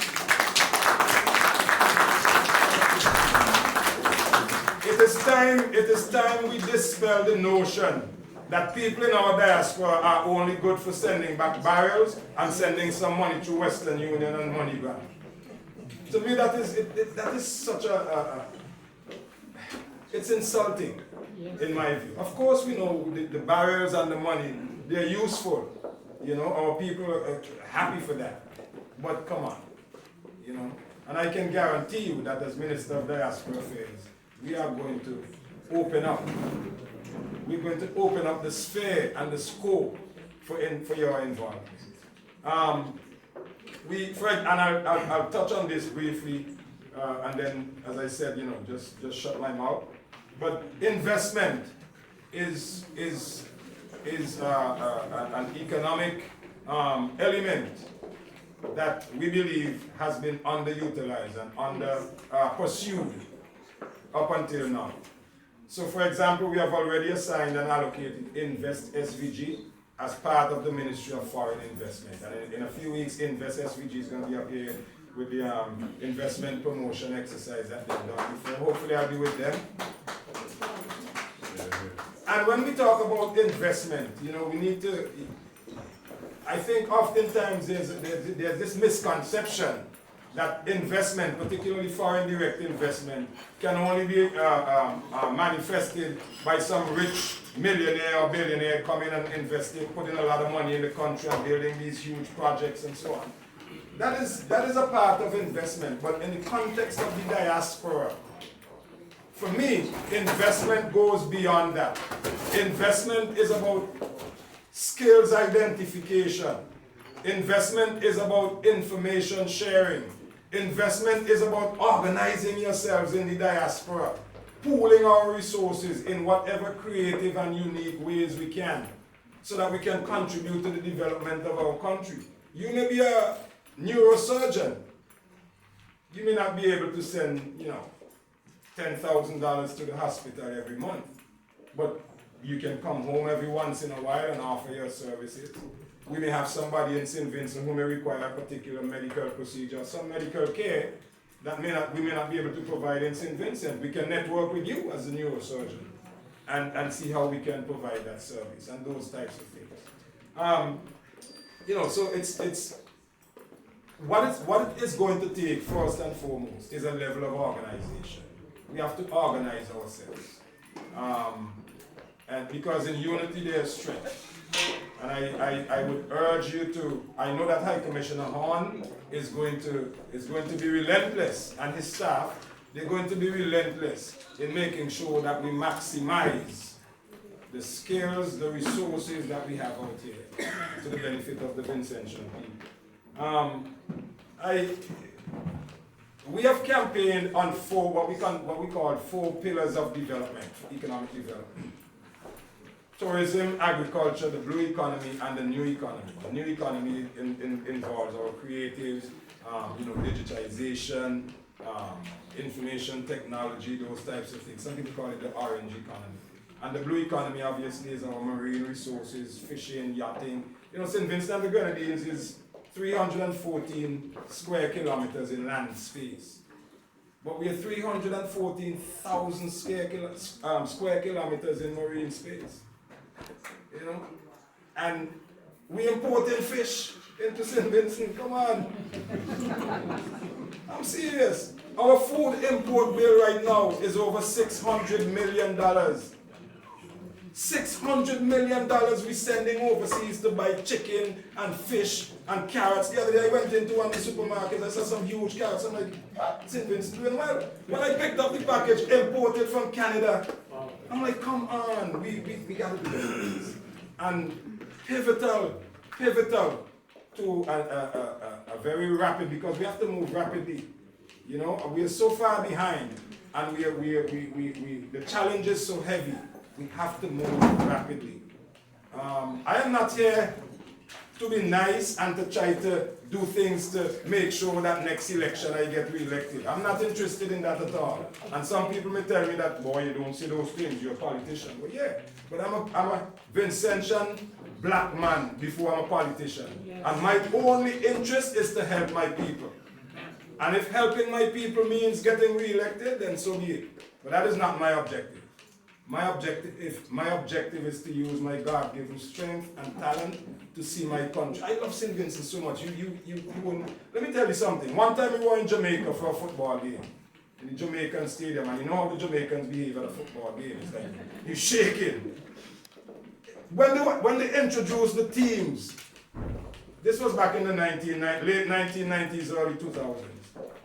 It is time we dispel the notion that people in our diaspora are only good for sending back barrels and sending some money to Western Union and MoneyGram. To me, that is such it's insulting, in my view. Of course, we know the barrels and the money, they're useful. You know, our people are happy for that. But come on, you know. And I can guarantee you that as Minister of Diaspora Affairs, we are going to open up. We're going to open up the sphere and the scope for your involvement. I'll touch on this briefly, and then, as I said, you know, just shut my mouth. But investment is an economic element that we believe has been underutilized and under pursued up until now. So, for example, we have already assigned and allocated Invest SVG as part of the Ministry of Foreign Investment. And in a few weeks, Invest SVG is going to be up here with the investment promotion exercise that they've done before. Hopefully, I'll be with them. And when we talk about investment, you know, we need to, I think oftentimes there's this misconception that investment, particularly foreign direct investment, can only be manifested by some rich millionaire or billionaire coming and investing, putting a lot of money in the country and building these huge projects and so on. That is a part of investment, but in the context of the diaspora, for me, investment goes beyond that. Investment is about skills identification. Investment is about information sharing. Investment is about organizing yourselves in the diaspora, pooling our resources in whatever creative and unique ways we can, so that we can contribute to the development of our country. You may be a neurosurgeon. You may not be able to send, you know, $10,000 to the hospital every month, but you can come home every once in a while and offer your services. We may have somebody in St. Vincent who may require a particular medical procedure, some medical care that we may not be able to provide in St. Vincent. We can network with you as a neurosurgeon and see how we can provide that service and those types of things. You know, so it's what it is going to take first and foremost is a level of organization. We have to organize ourselves. And because in unity there is strength. And I would urge you to, I know that High Commissioner Horn is going to be relentless, and his staff, they're going to be relentless in making sure that we maximize the skills, the resources that we have out here to the benefit of the Vincentian people. We have campaigned on what we call 4 pillars of development, economic development. Tourism, agriculture, the blue economy, and the new economy. The new economy involves our creatives, you know, digitization, information technology, those types of things. Some people call it the orange economy. And the blue economy, obviously, is our marine resources, fishing, yachting. You know, St. Vincent and the Grenadines is 314 square kilometers in land space. But we are 314,000 square kilometers in marine space. You know? And We importing fish into St. Vincent, come on. I'm serious. Our food import bill right now is over $600 million. $600 million we're sending overseas to buy chicken and fish and carrots. The other day I went into one of the supermarkets, I saw some huge carrots. I'm like, St. Vincent doing well. When I picked up the package, imported from Canada, I'm like, come on, we gotta do this. And pivotal to a very rapid, because we have to move rapidly. You know, we are so far behind, and the challenge is so heavy. We have to move rapidly. I am not here to be nice and to try to do things to make sure that next election I get re-elected. I'm not interested in that at all. And some people may tell me that, boy, you don't say those things, you're a politician. Well, yeah, but I'm a Vincentian black man before I'm a politician. Yes. And my only interest is to help my people. And if helping my people means getting re-elected, then so be it. But that is not my objective. My objective is to use my God-given strength and talent to see my country. I love St. Vincent so much. You wouldn't. Let me tell you something. One time we were in Jamaica for a football game, in the Jamaican stadium, and you know how the Jamaicans behave at a football game. It's like, you're shaking. When they introduced the teams, this was back in the late 1990s, early 2000s.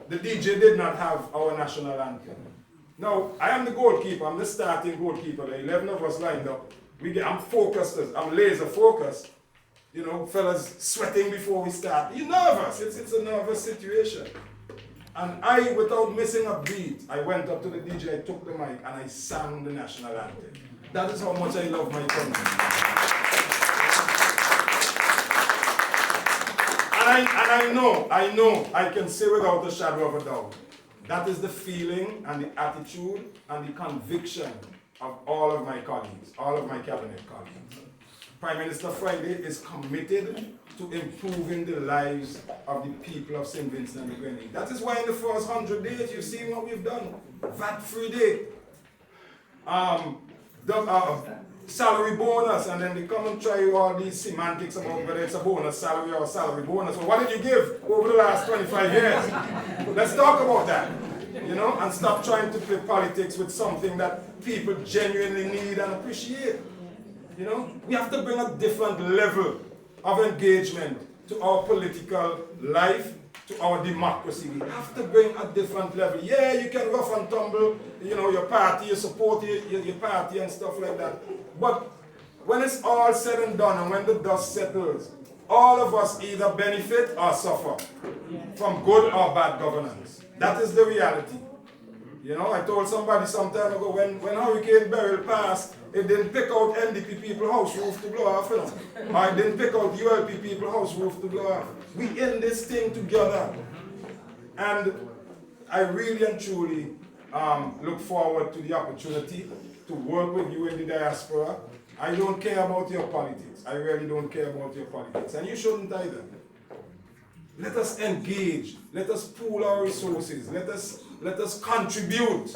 The DJ did not have our national anthem. Now, I am the goalkeeper, I'm the starting goalkeeper. The 11 of us lined up. I'm focused, I'm laser focused. You know, fellas sweating before we start. You're nervous, it's a nervous situation. And I, without missing a beat, I went up to the DJ, I took the mic, and I sang the national anthem. That is how much I love my country. And I know, I can say without a shadow of a doubt, that is the feeling and the attitude and the conviction of all of my colleagues, all of my cabinet colleagues. Prime Minister Friday is committed to improving the lives of the people of St. Vincent and the Grenadines. That is why in the first 100 days, you've seen what we've done. VAT-free day. Salary bonus, and then they come and try all these semantics about whether it's a bonus salary or a salary bonus. Well, what did you give over the last 25 years? Let's talk about that, you know, and stop trying to play politics with something that people genuinely need and appreciate. You know, we have to bring a different level of engagement to our political life, to our democracy. We have to bring a different level. Yeah, you can rough and tumble, you know, your party, you support your party and stuff like that. But when it's all said and done and when the dust settles, all of us either benefit or suffer from good or bad governance. That is the reality. You know, I told somebody some time ago, when Hurricane Beryl passed, it didn't pick out NDP people house roof to blow off, you know? Or it didn't pick out ULP people house roof to blow off. We in this thing together. And I really and truly look forward to the opportunity to work with you in the diaspora. I don't care about your politics. I really don't care about your politics. And you shouldn't either. Let us engage. Let us pool our resources. Let us contribute.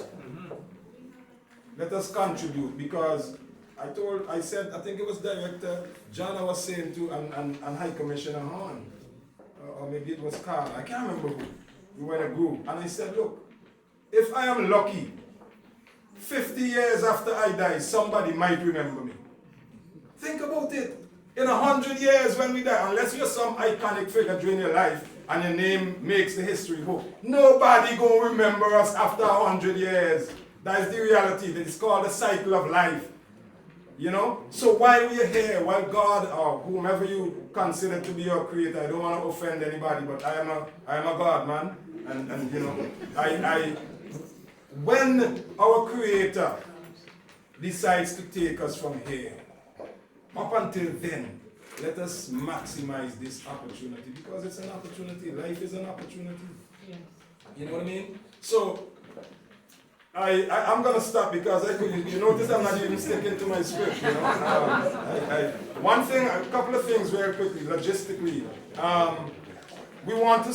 Let us contribute, because I said, I think it was Director John I was saying to, and High Commissioner Horn, or maybe it was Carl, I can't remember who. We were in a group, and I said, look, if I am lucky, 50 years after I die, somebody might remember me. Think about it. In 100 years when we die, unless you're some iconic figure during your life and your name makes the history book, nobody gonna remember us after 100 years. That is the reality. It's called the cycle of life. You know? So while we're here, while God or whomever you consider to be your creator, I don't want to offend anybody, but I am a God man. And you know, when our creator decides to take us from here, up until then, let us maximize this opportunity, because it's an opportunity. Life is an opportunity. Yes. You know what I mean? So I'm going to stop, because you notice I'm not even sticking to my script. You know? A couple of things very quickly, logistically. We want to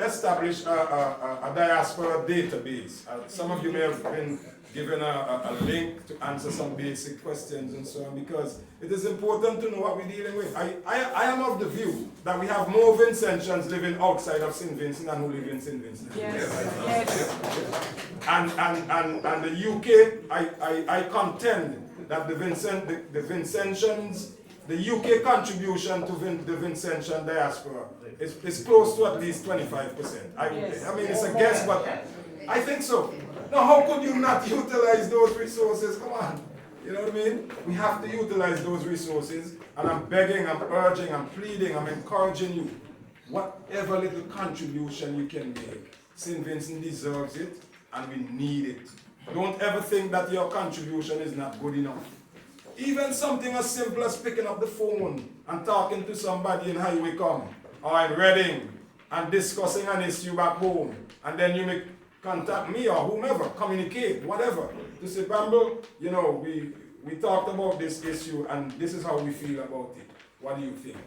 establish a diaspora database. Some of you may have been given a link to answer some basic questions and so on, because it is important to know what we're dealing with. I am of the view that we have more Vincentians living outside of St. Vincent than who live in St. Vincent. Yes. And the UK, I contend that the Vincentians, the UK contribution to the Vincentian diaspora is close to at least 25%. I mean, it's a guess, but I think so. Now, how could you not utilize those resources? Come on. You know what I mean? We have to utilize those resources, and I'm begging, I'm urging, I'm pleading, I'm encouraging you. Whatever little contribution you can make, St. Vincent deserves it, and we need it. Don't ever think that your contribution is not good enough. Even something as simple as picking up the phone and talking to somebody in Highway Come or in Reading and discussing an issue back home, and then you may contact me or whomever, communicate, whatever, to say, Bramble, you know, we talked about this issue and this is how we feel about it. What do you think?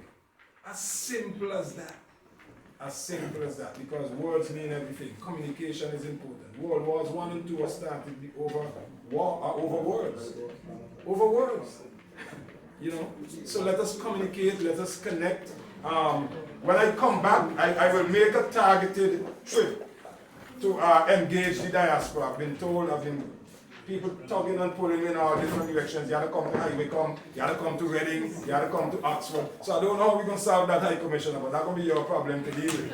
As simple as that. As simple as that, because words mean everything. Communication is important. World Wars 1 and 2 were started over words. Over words. You know? So let us communicate, let us connect. When I come back, I will make a targeted trip to engage the diaspora. I've been told, people tugging and pulling in all different directions. You have to come to Highway Come, you have to come to Reading, you have to come to Oxford. So I don't know how we're going to solve that, High Commissioner, but that's going to be your problem to deal with.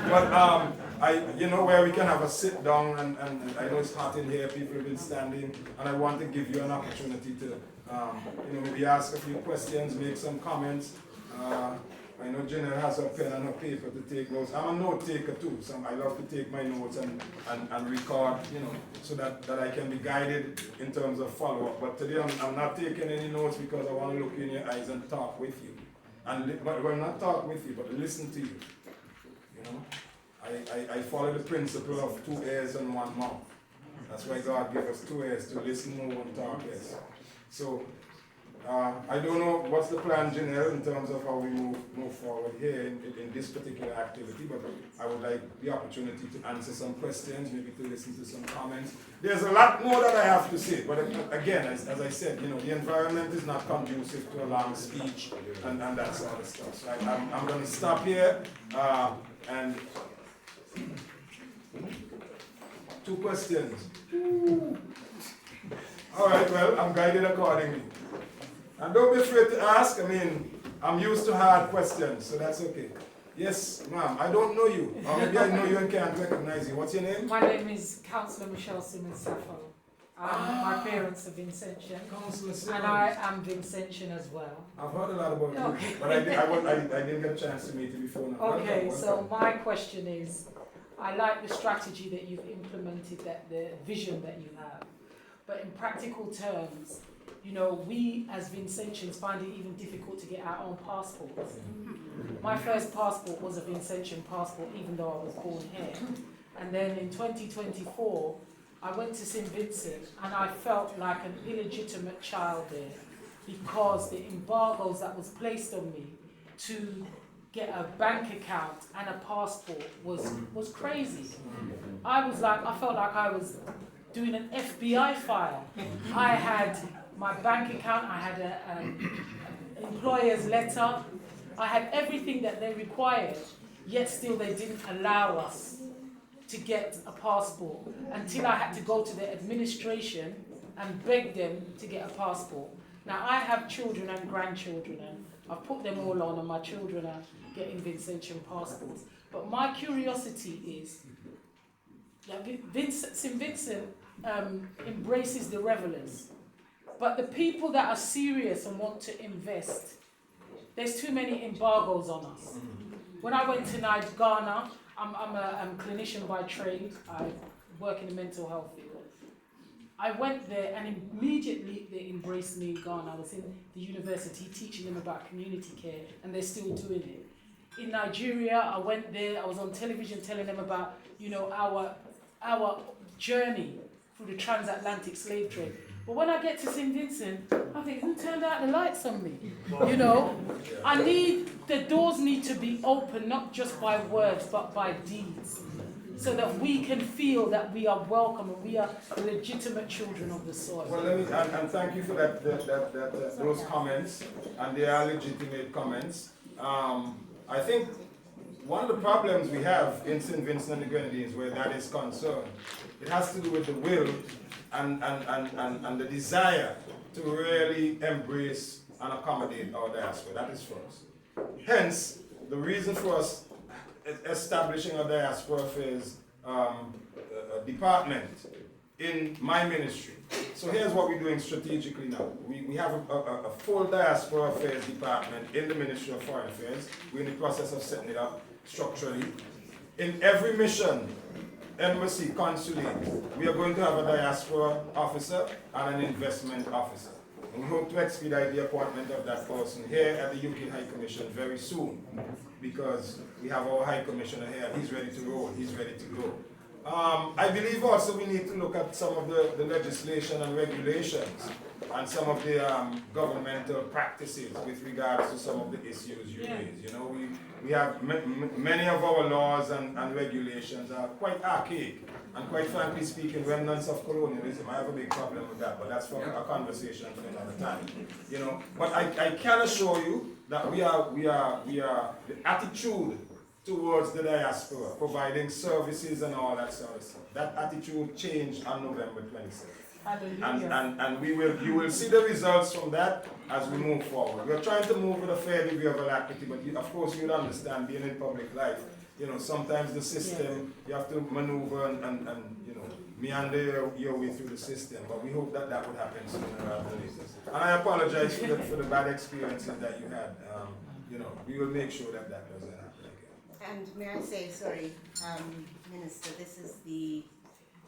But you know, where we can have a sit down, and I know it's hot in here, people have been standing, and I want to give you an opportunity to, you know, maybe ask a few questions, make some comments. I know Jenna has a pen and a paper to take notes. I'm a note taker too, so I love to take my notes and record, you know, so that I can be guided in terms of follow-up. But today I'm not taking any notes because I want to look in your eyes and talk with you. But we're not talk with you, but listen to you. You know, I follow the principle of 2 ears and 1 mouth. That's why God gave us 2 ears, to listen more and talk less. So, I don't know what's the plan, Janelle, in terms of how we move forward here in this particular activity, but I would like the opportunity to answer some questions, maybe to listen to some comments. There's a lot more that I have to say, but again, as I said, you know, the environment is not conducive to a long speech and that sort of stuff. So I'm going to stop here and 2 questions. All right, well, I'm guided accordingly. And don't be afraid to ask. I mean, I'm used to hard questions, so that's okay. Yes, ma'am, I don't know you. Or maybe I know you and can't recognize you. What's your name? My name is Councillor Michelle Simmons-Sappho. My parents are Vincentian. Councillor Simmons. And I am Vincentian as well. I've heard a lot about you, but I didn't get a chance to meet you before now. Okay, so my question is, I like the strategy that you've implemented, that the vision that you have. But in practical terms, you know, we as Vincentians find it even difficult to get our own passports. My first passport was a Vincentian passport, even though I was born here. And then in 2024, I went to St. Vincent and I felt like an illegitimate child there because the embargoes that was placed on me to get a bank account and a passport was crazy. I felt like I was doing an FBI file. I had my bank account, I had an employer's letter, I had everything that they required, yet still they didn't allow us to get a passport until I had to go to the administration and beg them to get a passport. Now I have children and grandchildren and I've put them all on and my children are getting Vincentian passports. But my curiosity is that St. Vincent embraces the revelers. But the people that are serious and want to invest, there's too many embargoes on us. When I went to Ghana, I'm a clinician by trade. I work in the mental health field. I went there and immediately they embraced me in Ghana. I was in the university teaching them about community care and they're still doing it. In Nigeria, I went there, I was on television telling them about, you know, our journey through the transatlantic slave trade. But when I get to St. Vincent, I think, who turned out the lights on me? You know, the doors need to be open, not just by words, but by deeds. so that we can feel that we are welcome and we are legitimate children of the soil. Well, and thank you for those comments, and they are legitimate comments. I think one of the problems we have in St. Vincent and the Grenadines, where that is concerned, it has to do with the will and the desire to really embrace and accommodate our diaspora. That is first. Hence, the reason for us establishing a diaspora affairs department in my ministry. So here's what we're doing strategically now. We have a full diaspora affairs department in the Ministry of Foreign Affairs. We're in the process of setting it up structurally. In every mission, embassy, consulate, we are going to have a diaspora officer and an investment officer. And we hope to expedite the appointment of that person here at the UK High Commission very soon, because we have our High Commissioner here. He's ready to roll. He's ready to go. I believe also we need to look at some of the legislation and regulations and some of the governmental practices with regards to some of the issues you raise. You know, we have many of our laws and regulations are quite archaic and, quite frankly speaking, remnants of colonialism. I have a big problem with that, but that's for a conversation for another time. You know, but I can assure you that we are the attitude towards the diaspora, providing services and all that sort of stuff. That attitude changed on November 27th. And you will see the results from that as we move forward. We're trying to move with a fair degree of alacrity, but of course you'll understand, being in public life, you know, sometimes the system, you have to maneuver and you know, meander your way through the system, but we hope that that would happen sooner rather than later. And I apologize for the bad experiences that you had. You know, we will make sure that that doesn't happen. And may I say, sorry, Minister, this is the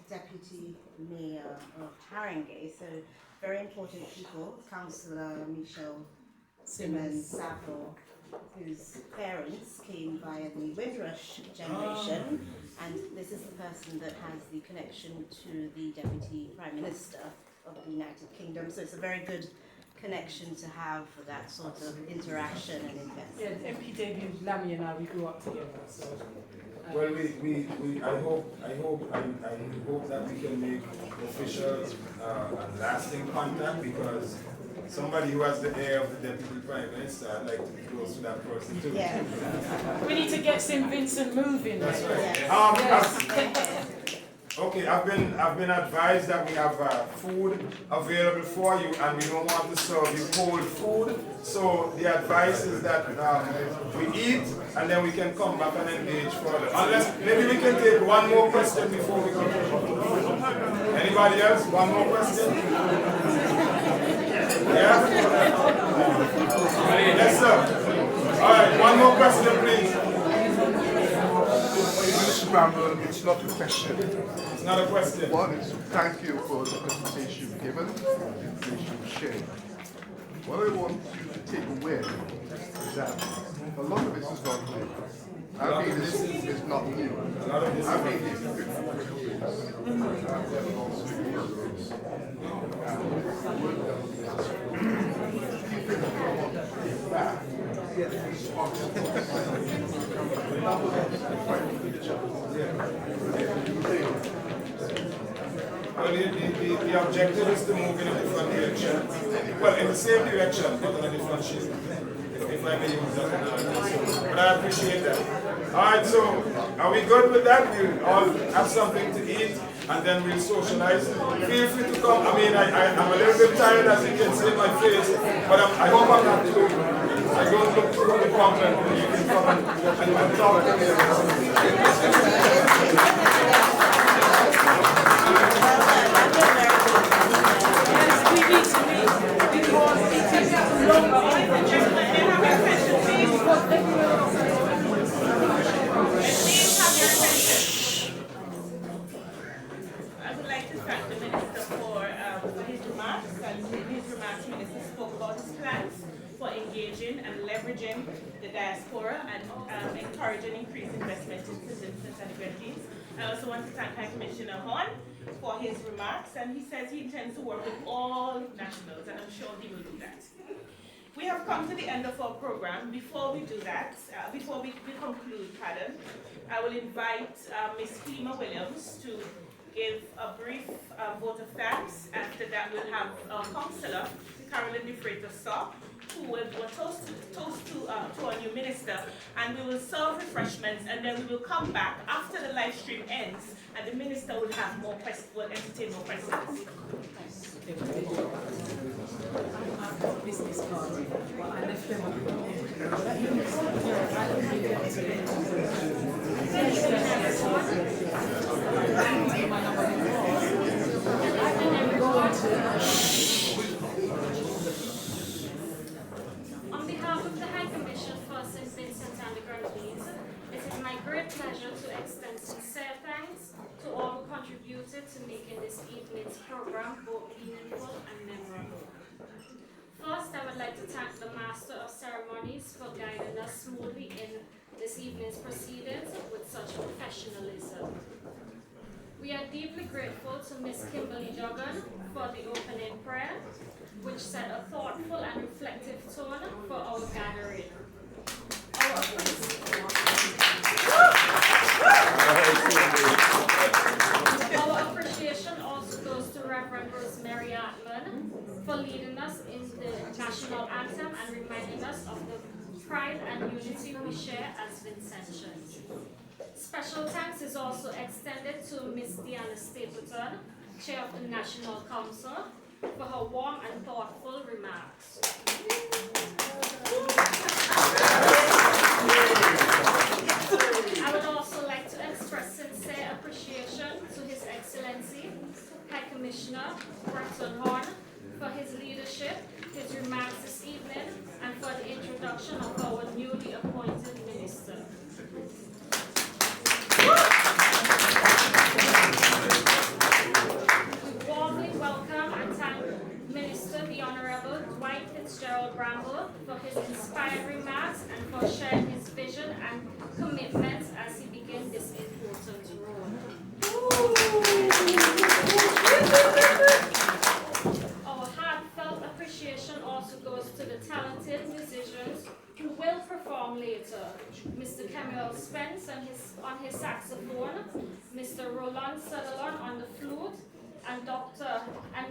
Deputy Mayor of Haringey, so very important people, Councillor Michelle Simmons Safo, whose parents came via the Windrush generation, and this is the person that has the connection to the Deputy Prime Minister of the United Kingdom, so it's a very good connection to have for that sort of interaction and investment. Yeah, MP David Lammy and I, we grew up together. So, well, I hope that we can make official and lasting contact, because somebody who has the air of the Deputy Prime Minister, I'd like to be close to that person too. Yeah. We need to get St. Vincent moving. That's right. Yes. Okay, I've been advised that we have food available for you, and we don't want to serve you cold food. So the advice is that we eat, and then we can come back and engage further. Unless maybe we can take one more question before we go. Anybody else? One more question? Yeah. Yes, sir. All right, one more question, please. Mr. Bramble, it's not a question. It's not a question. One is thank you for the presentation you've given, the information you've shared. What I want you to take away is that a lot of this is not new. I mean, this is not new. I mean, it's good for Well, the objective is to move in a different direction. Well, in the same direction, but in a different shape. If I may use that analogy. But I appreciate that. Alright, so are we good with that? We'll all have something to eat, and then we'll socialize. Feel free to come. I mean, I'm a little bit tired, as you can see in my face, but I hope I'm not too. I don't look too repugnant. You can come and talk to I would like to thank the Minister for his remarks. And in his remarks, the Minister spoke about his plans for engaging and leveraging the diaspora and encouraging increased investment in citizens and the Grenadines. I also want to thank High Commissioner Horn for his remarks, and he says he intends to work with all nationals, and I'm sure he will do that. We have come to the end of our program. Before we do that, before we conclude, pardon, I will invite Ms. Clema Williams to give a brief vote of thanks. After that, we'll have our councillor, Carolyn DeFreitas, who will do a toast to our new minister, and we will serve refreshments, and then we will come back after the live stream ends, and the minister will have more questions, will entertain more questions. Business card. I left them On behalf of the High Commission for St. Vincent and the Grenadines, it is my great pleasure to extend sincere thanks to all who contributed to making this evening's program both meaningful and memorable. First, I would like to thank the Master of Ceremonies for guiding us smoothly in this evening's proceedings with such professionalism. We are deeply grateful to Ms. Kimberly Duggan for the opening prayer, which set a thoughtful and reflective tone for our gathering. Our appreciation also goes to Reverend Rosemary Atman for leading us in the national anthem and reminding us of the pride and unity we share as Vincentians. Special thanks is also extended to Ms. Deanna Stapleton, Chair of the National Council, for her warm and thoughtful remarks. I would also like to express sincere appreciation to His Excellency, High Commissioner Bramble for his leadership, his remarks this evening, and for the introduction of our newly appointed minister. We warmly welcome and thank Minister the Honourable Dwight Fitz-Gerald Bramble for his inspired remarks and for sharing his vision and commitments as he begins this important role. Our heartfelt appreciation also goes to the talented musicians who will perform later. Mr. Kemuel Spence on his saxophone, Mr. Roland Sutherland on the flute, and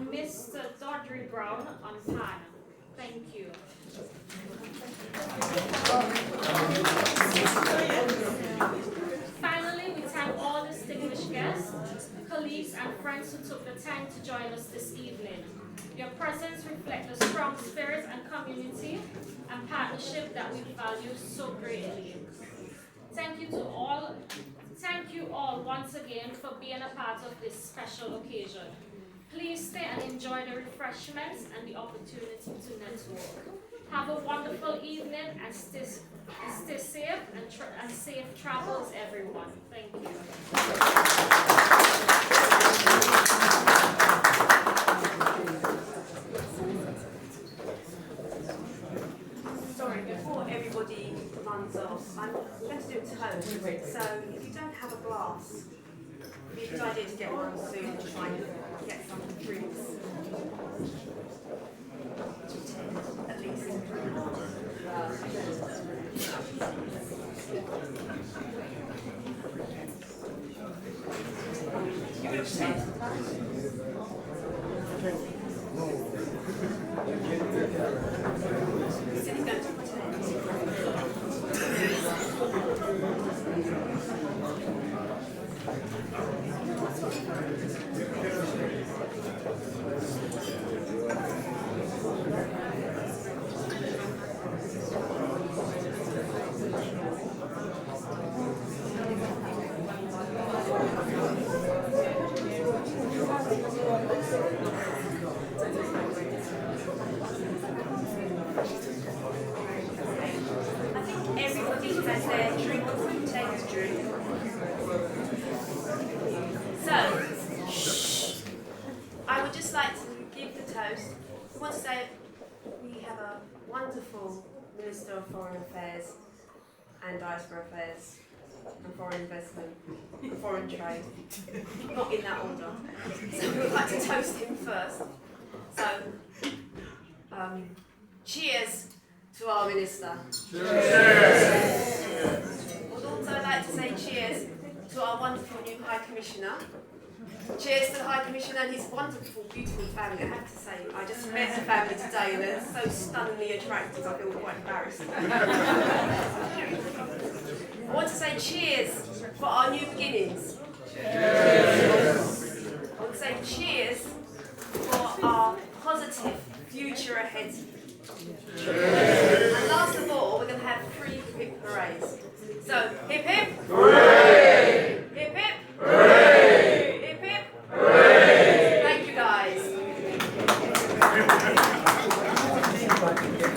Mr. Dodry Brown on piano. Thank you. Finally, we thank all distinguished guests, colleagues, and friends who took the time to join us this evening. Your presence reflects the strong spirit and community and partnership that we value so greatly. Thank you all once again for being a part of this special occasion. Please stay and enjoy the refreshments and the opportunity to network. Have a wonderful evening and stay safe and safe travels, everyone. Thank you. Sorry, before everybody runs off, I'm going to do a toast. So if you don't have a glass, it'd be a good idea to get one soon to try and get some drinks. At least. You would have said. Minister of Foreign Affairs and Diaspora Affairs and Foreign Investment and Foreign Trade, not in that order. So we would like to toast him first. So, cheers to our Minister. Cheers. Would also like to say cheers to our wonderful new High Commissioner. Cheers to the High Commissioner and his wonderful, beautiful family. I have to say, I just met the family today and they're so stunningly attractive, I feel quite embarrassed. I want to say cheers for our new beginnings. Cheers. I want to say cheers for our positive future ahead. Cheers. And last of all, we're going to have 3 hip hip hoorays. So, hip hip! Hooray!